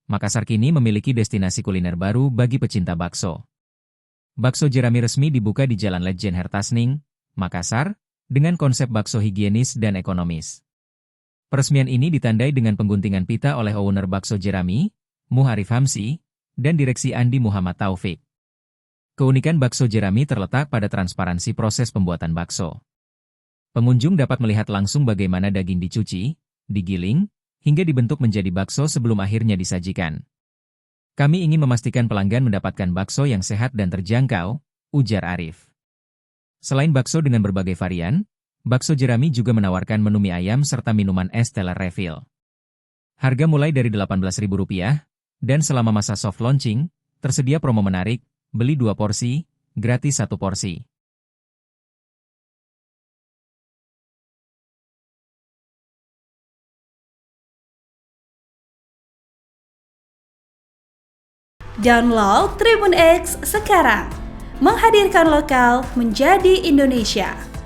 Makassar kini memiliki destinasi kuliner baru bagi pecinta bakso. Bakso Jerami resmi dibuka di Jalan Letjen Hertasning, Makassar, dengan konsep bakso higienis dan ekonomis. Peresmian ini ditandai dengan pengguntingan pita oleh owner Bakso Jerami, Muharif Hamsi, dan Direksi Andi Muhammad Taufik. Keunikan bakso Jerami terletak pada transparansi proses pembuatan bakso. Pengunjung dapat melihat langsung bagaimana daging dicuci, digiling, hingga dibentuk menjadi bakso sebelum akhirnya disajikan. Kami ingin memastikan pelanggan mendapatkan bakso yang sehat dan terjangkau, ujar Arif. Selain bakso dengan berbagai varian, Bakso Jerami juga menawarkan menu mie ayam serta minuman es teler refill. Harga mulai dari Rp18.000, dan selama masa soft launching, tersedia promo menarik, beli 2 porsi, gratis 1 porsi. Download Tribun X sekarang, menghadirkan lokal menjadi Indonesia.